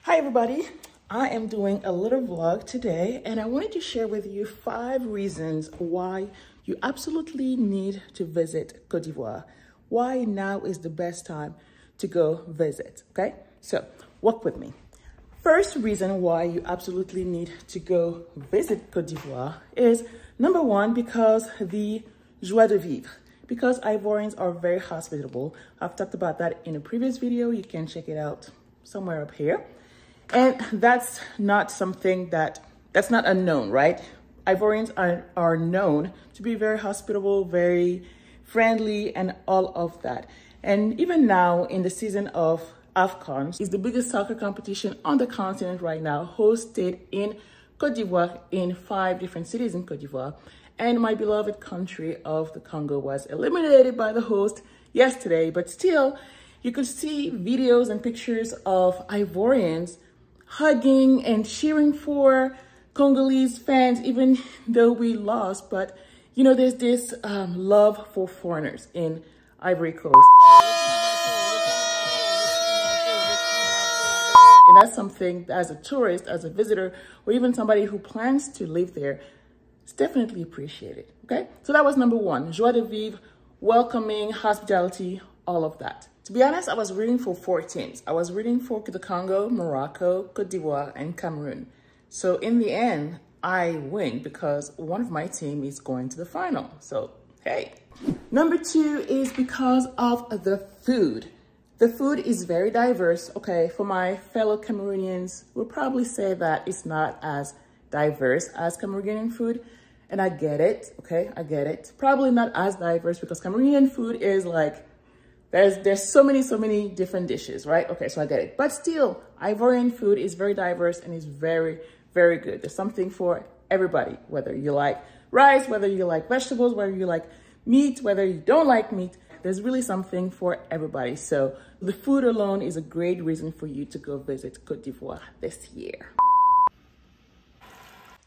Hi everybody, I am doing a little vlog today and I wanted to share with you 5 reasons why you absolutely need to visit Côte d'Ivoire. Why now is the best time to go visit, okay? So walk with me. First reason why you absolutely need to go visit Côte d'Ivoire is number 1, because the joie de vivre. Because Ivorians are very hospitable. I've talked about that in a previous video. You can check it out somewhere up here. And that's not something that's not unknown, right? Ivorians are known to be very hospitable, very friendly, and all of that. And even now in the season of AFCON, is the biggest soccer competition on the continent right now, hosted in Côte d'Ivoire, in 5 different cities in Côte d'Ivoire. And my beloved country of the Congo was eliminated by the host yesterday, but still you could see videos and pictures of Ivorians hugging and cheering for Congolese fans, even though we lost. But you know, there's this love for foreigners in Ivory Coast. And that's something that as a tourist, as a visitor, or even somebody who plans to live there, it's definitely appreciated, okay? So that was number 1, joie de vivre, welcoming, hospitality, all of that. To be honest, I was rooting for 4 teams. I was rooting for the Congo, Morocco, Côte d'Ivoire, and Cameroon. So in the end, I win because one of my team is going to the final. So, hey. Number 2 is because of the food. The food is very diverse, okay? For my fellow Cameroonians, we'll probably say that it's not as diverse as Cameroonian food. And I get it, okay? I get it. Probably not as diverse because Cameroonian food is like, there's so many different dishes, right? Okay, so I get it. But still, Ivorian food is very diverse and is very, very good. There's something for everybody, whether you like rice, whether you like vegetables, whether you like meat, whether you don't like meat. There's really something for everybody. So the food alone is a great reason for you to go visit Côte d'Ivoire this year.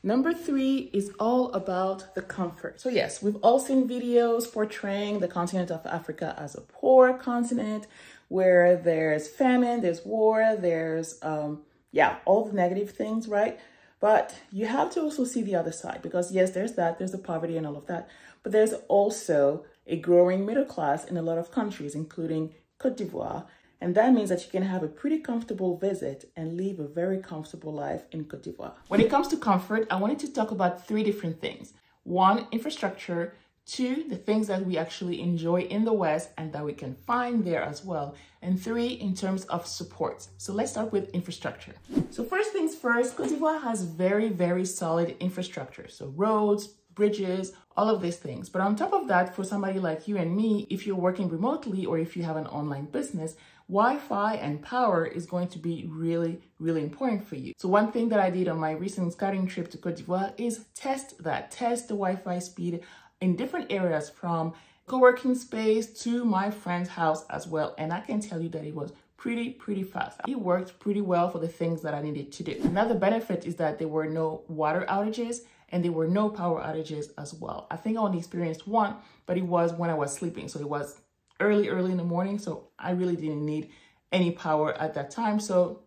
Number 3 is all about the comfort. So yes, we've all seen videos portraying the continent of Africa as a poor continent where there's famine, there's war, there's, all the negative things, right? But you have to also see the other side because yes, there's the poverty and all of that, but there's also a growing middle class in a lot of countries, including Côte d'Ivoire. And that means that you can have a pretty comfortable visit and live a very comfortable life in Côte d'Ivoire. When it comes to comfort, I wanted to talk about 3 different things. 1, infrastructure. 2, the things that we actually enjoy in the West and that we can find there as well. And 3, in terms of support. So let's start with infrastructure. So first things first, Côte d'Ivoire has very, very solid infrastructure. So roads, bridges, all of these things. But on top of that, for somebody like you and me, if you're working remotely or if you have an online business, Wi-Fi and power is going to be really, really important for you. So one thing that I did on my recent scouting trip to Côte d'Ivoire is test the Wi-Fi speed in different areas, from co-working space to my friend's house as well. And I can tell you that it was pretty fast. It worked pretty well for the things that I needed to do. Another benefit is that there were no water outages and there were no power outages as well. I think I only experienced one, but it was when I was sleeping. So it was early in the morning. So I really didn't need any power at that time. So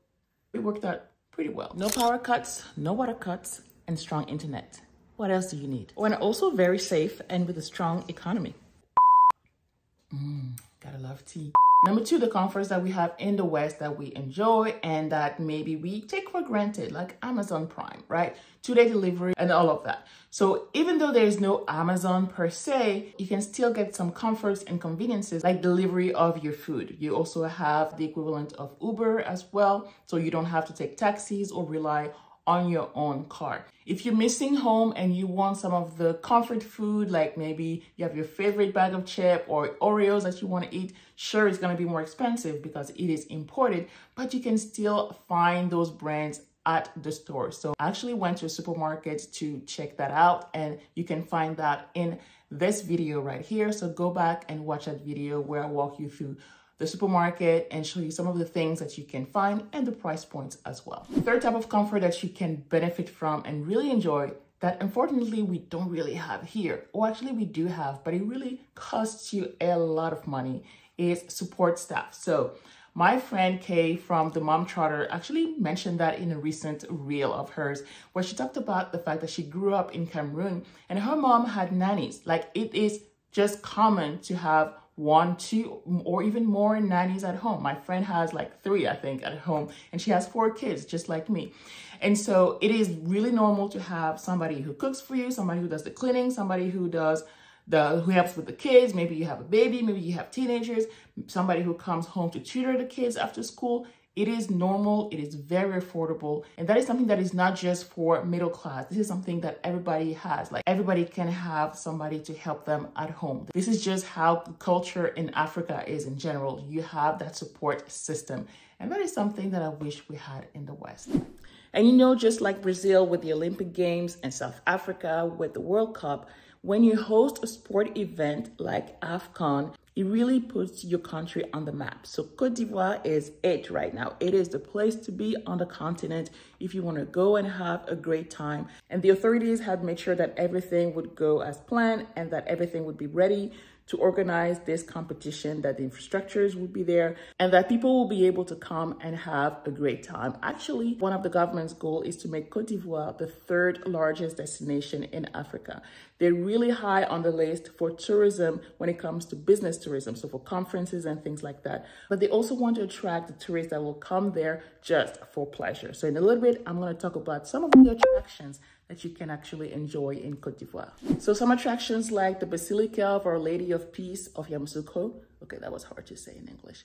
it worked out pretty well. No power cuts, no water cuts, and strong internet. What else do you need? Oh, and also very safe and with a strong economy. Gotta love tea. Number 2, the comforts that we have in the West that we enjoy and that maybe we take for granted, like Amazon Prime, right? 2-day delivery and all of that. So even though there's no Amazon per se, you can still get some comforts and conveniences like delivery of your food. You also have the equivalent of Uber as well. So you don't have to take taxis or rely on your own car. If you're missing home and you want some of the comfort food, like maybe you have your favorite bag of chips or Oreos that you want to eat, sure, it's going to be more expensive because it is imported, but you can still find those brands at the store. So I actually went to a supermarket to check that out, and you can find that in this video right here. So go back and watch that video where I walk you through the supermarket and show you some of the things that you can find and the price points as well. The third type of comfort that you can benefit from and really enjoy that unfortunately we don't really have here, or actually we do have, but it really costs you a lot of money, is support staff. So My friend Kay from the Mom Trotter actually mentioned that in a recent reel of hers, where she talked about the fact that she grew up in Cameroon and her mom had nannies. Like, it is just common to have 1, 2, or even more nannies at home. My friend has like 3, I think, at home, and she has 4 kids, just like me. And so it is really normal to have somebody who cooks for you, somebody who does the cleaning, somebody who does who helps with the kids. Maybe you have a baby, maybe you have teenagers, somebody who comes home to tutor the kids after school. It is normal, it is very affordable, and that is something that is not just for middle class. This is something that everybody has. Like, everybody can have somebody to help them at home. This is just how the culture in Africa is in general. You have that support system, and that is something that I wish we had in the West. And you know, just like Brazil with the Olympic Games and South Africa with the World Cup, when you host a sport event like AFCON, it really puts your country on the map. So Côte d'Ivoire is it right now. It is the place to be on the continent if you want to go and have a great time. And the authorities had made sure that everything would go as planned and that everything would be ready to organize this competition, that the infrastructures will be there, and that people will be able to come and have a great time. Actually, one of the government's goals is to make Côte d'Ivoire the 3rd largest destination in Africa. They're really high on the list for tourism when it comes to business tourism, so for conferences and things like that. But they also want to attract the tourists that will come there just for pleasure. So in a little bit, I'm going to talk about some of the attractions that you can actually enjoy in Côte d'Ivoire. So some attractions like the Basilica of Our Lady of Peace of Yamoussoukro. Okay, that was hard to say in English.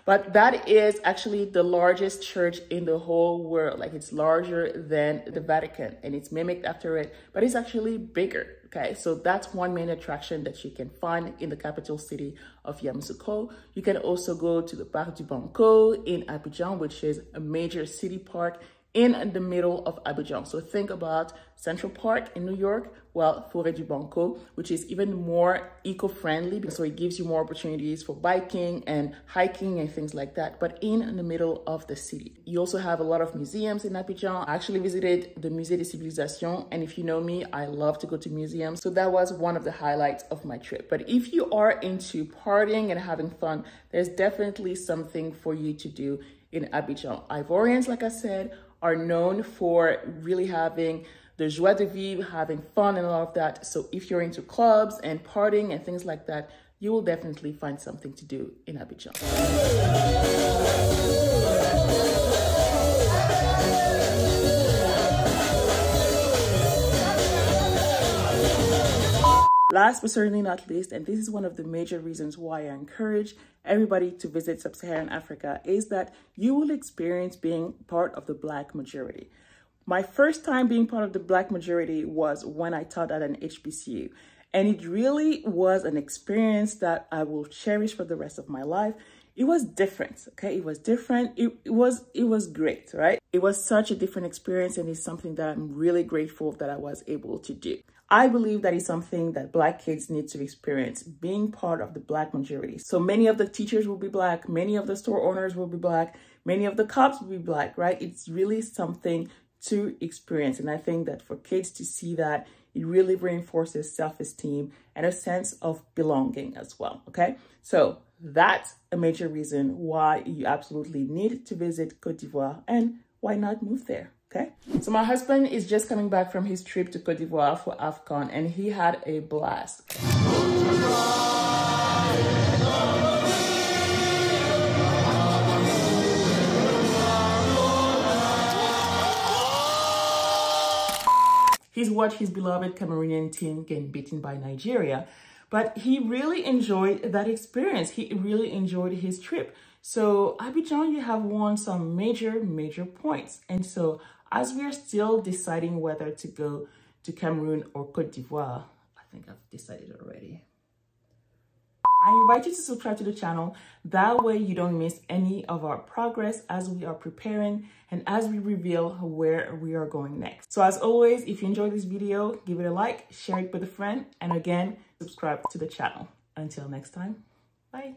But that is actually the largest church in the whole world. Like, it's larger than the Vatican, and it's mimicked after it, but it's actually bigger. Okay, so that's one main attraction that you can find in the capital city of Yamoussoukro. You can also go to the Parc du Banco in Abidjan, which is a major city park in the middle of Abidjan. So think about Central Park in New York, well, Forêt du Banco, which is even more eco-friendly, so it gives you more opportunities for biking and hiking and things like that, but in the middle of the city. You also have a lot of museums in Abidjan. I actually visited the Musée des Civilisations, and if you know me, I love to go to museums, so that was one of the highlights of my trip. But if you are into partying and having fun, there's definitely something for you to do in Abidjan. Ivorians, like I said, are known for really having the joie de vivre, having fun and all of that. So if you're into clubs and partying and things like that, you will definitely find something to do in Abidjan. Last but certainly not least, and this is one of the major reasons why I encourage everybody to visit Sub-Saharan Africa, is that you will experience being part of the Black majority. My first time being part of the Black majority was when I taught at an HBCU. And it really was an experience that I will cherish for the rest of my life. It was different, okay? It was different. It was great, right? It was such a different experience, and it's something that I'm really grateful that I was able to do. I believe that is something that Black kids need to experience, being part of the Black majority. So many of the teachers will be Black, many of the store owners will be Black, many of the cops will be Black, right? It's really something to experience. And I think that for kids to see that, it really reinforces self-esteem and a sense of belonging as well, okay? So that's a major reason why you absolutely need to visit Côte d'Ivoire, and why not move there, okay? So my husband is just coming back from his trip to Côte d'Ivoire for AFCON, and he had a blast. He's watched his beloved Cameroonian team getting beaten by Nigeria, but he really enjoyed that experience. He really enjoyed his trip. So Abidjan, you have won some major points. And so as we are still deciding whether to go to Cameroon or Côte d'Ivoire, I think I've decided already. I invite you to subscribe to the channel. That way you don't miss any of our progress as we are preparing and as we reveal where we are going next. So as always, if you enjoyed this video, give it a like, share it with a friend, and again, subscribe to the channel. Until next time, bye.